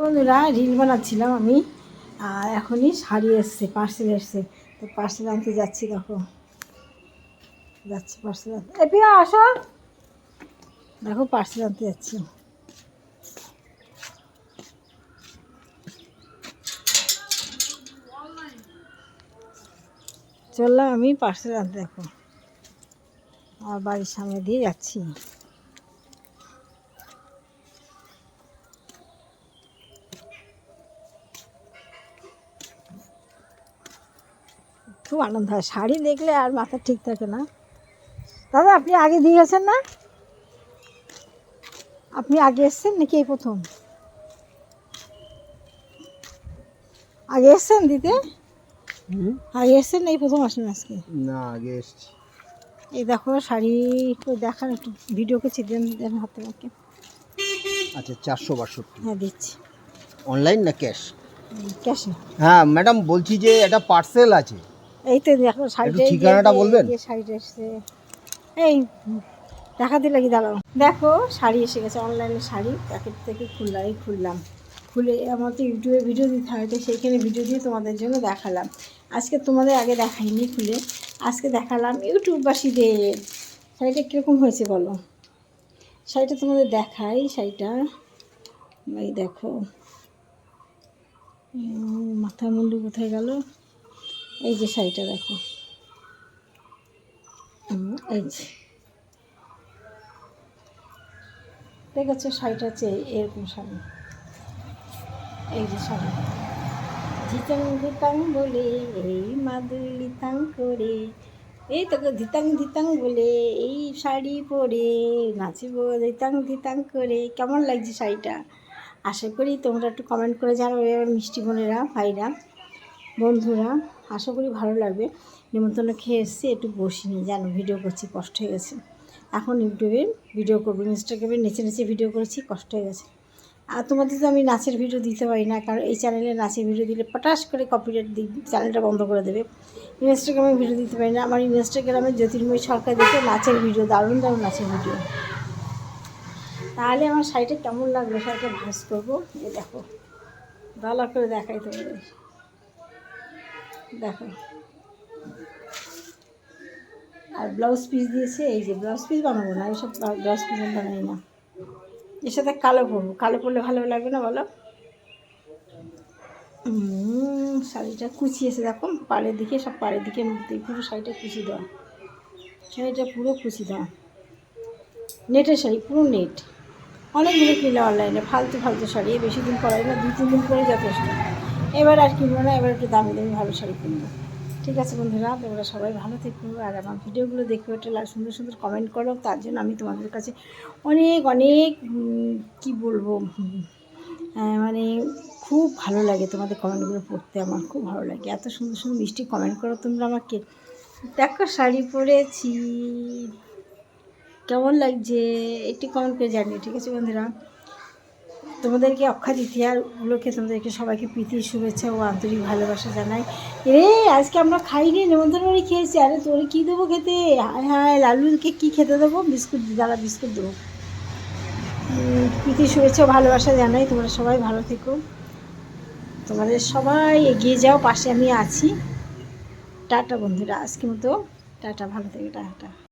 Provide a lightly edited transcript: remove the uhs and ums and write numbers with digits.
বন্ধুরা রিল বানাচ্ছিলাম আমি, আর এখনই শাড়ি এসছে, পার্সেল এসছে, তো পার্সেল আনতে যাচ্ছি। দেখো যাচ্ছি পার্সেল আনতে। পিয়া আসো, দেখো পার্সেল আনতে যাচ্ছি। চললাম আমি পার্সেল আনতে, দেখো আমার বাড়ির সামনে দিয়ে যাচ্ছি। খুব আনন্দ হয়, শাড়ি দেখলে আর মাথা ঠিক থাকে না। দাদা আপনি আগে দিয়ে গেছেন না? আপনি আগে এসছেন নাকি এই প্রথম? আগে এসছেন দিতে? আগে এসছেন না এই প্রথম আসেন আজকে? না আগে এসছি। এই দেখো শাড়ি দেখান, একটু ভিডিও করছি, দেন হাতে আমাকে। আচ্ছা 462। হ্যাঁ দিচ্ছি। অনলাইন না ক্যাশ? ক্যাশে। হ্যাঁ ম্যাডাম বলছি যে এটা পার্সেল আছে। এই তো দেখো শাড়িটা, ঠিকানাটা বলবেন? শাড়িটা এসছে, এই দেখাতে লাগি, দাঁড়াও। দেখো শাড়ি এসে গেছে, অনলাইনে শাড়ি প্যাকেট থেকে খুললাম, খুলে আমার তো ইউটিউবে ভিডিও দিতে হয়, তো সেইখানে ভিডিও দিয়ে তোমাদের জন্য দেখালাম। আজকে তোমাদের আগে দেখাইনি খুলে, আজকে দেখালাম ইউটিউববাসীদের। শাড়িটা কীরকম হয়েছে বলো? শাড়িটা তোমাদের দেখাই, শাড়িটা এই দেখো, মাথা মুন্ডু কোথায় গেল? এই যে শাড়িটা দেখো, এই যে দেখেছো শাড়িটা হচ্ছে এরকম শাড়ি। এই যে শাড়ি ধিতাং ধিতাং বলে এই মাদুলি তাং করে, এই তো ধিতাং ধিতাং বলে এই শাড়ি পরে নাচিব ধিতাং ধিতাং করে। কেমন লাগছে শাড়িটা? আশা করি তোমরা একটু কমেন্ট করে জানাবে, মিষ্টি বোনেরা, ভাইরা, বন্ধুরা। আশা করি ভালো লাগবে। নিমন্ত্রণ খেয়ে এসেছি, একটু বসিনি, জানো ভিডিও করছি, কষ্ট হয়ে গেছে। এখন ইউটিউবে ভিডিও করবো, ইনস্টাগ্রামে নেচে নেচে ভিডিও করেছি, কষ্ট হয়ে গেছে। আর তোমাদের তো আমি নাচের ভিডিও দিতে পারি না, কারণ এই চ্যানেলে নাচের ভিডিও দিলে পটাশ করে কপিরাইট চ্যানেলটা বন্ধ করে দেবে। ইনস্টাগ্রামে ভিডিও দিতে পারি না, আমার ইনস্টাগ্রামে জ্যোতির্ময়ী সরকার দেখে নাচের ভিডিও, দারুণ দারুণ নাচের ভিডিও। তাহলে আমার শাড়িটা কেমন লাগলো, শাড়িটা ভাঁজ করবো। এই দেখো ভালো করে দেখাই তোমাদের, দেখো। আর ব্লাউজ পিস দিয়েছে, এই যে ব্লাউজ পিস বানাবো না, এইসব ব্লাউজ পিস বানাই না। এর সাথে কালো পরবো, কালো পরলে ভালো লাগবে না বলো? শাড়িটা কুচিয়েছে দেখো, পাড়ের দিকে, সব পাড়ের দিকে পুরো শাড়িটা কুচি দেওয়া, শাড়িটা পুরো কুচি দেওয়া, নেটের শাড়ি, পুরো নেট। অনেকগুলো কিনলে অনলাইনে, ফালতু ফালতু শাড়ি, বেশি দিন পরাই না, 2-3 দিন পরে যথেষ্ট। এবার আর কিনবো না, এবার একটু দামি দামি ভালো শাড়ি কিনবো। ঠিক আছে বন্ধুরা, তোমরা সবাই ভালো থেকো, আর আমার ভিডিওগুলো দেখে একটা সুন্দর সুন্দর কমেন্ট করো, তার জন্য আমি তোমাদের কাছে অনেক অনেক কী বলবো, মানে খুব ভালো লাগে তোমাদের কমেন্টগুলো পড়তে, আমার খুব ভালো লাগে। এত সুন্দর সুন্দর মিষ্টি কমেন্ট করো তোমরা আমাকে। দেখো শাড়ি পরেছি, কেমন লাগছে একটু কমেন্ট করে জানিও। ঠিক আছে বন্ধুরা, তোমাদেরকে অক্ষয় তৃতীয়াগুলোকে, তোমাদেরকে সবাইকে প্রীতির শুভেচ্ছা ও আন্তরিক ভালোবাসা জানাই। রে আজকে আমরা খাইনি, নেমন্তন্ন করে খেয়েছি। আরে তোরে কী দেবো খেতে? হায় হায়, লালুকে কী খেতে দেবো? বিস্কুট, দাদা বিস্কুট দেবো। প্রীতির শুভেচ্ছা ও ভালোবাসা জানাই, তোমরা সবাই ভালো থেকো, তোমাদের সবাই এগিয়ে যাও, পাশে আমি আছি। টাটা বন্ধুরা, আজকের মতো টাটা, ভালো থেকো, টাটা।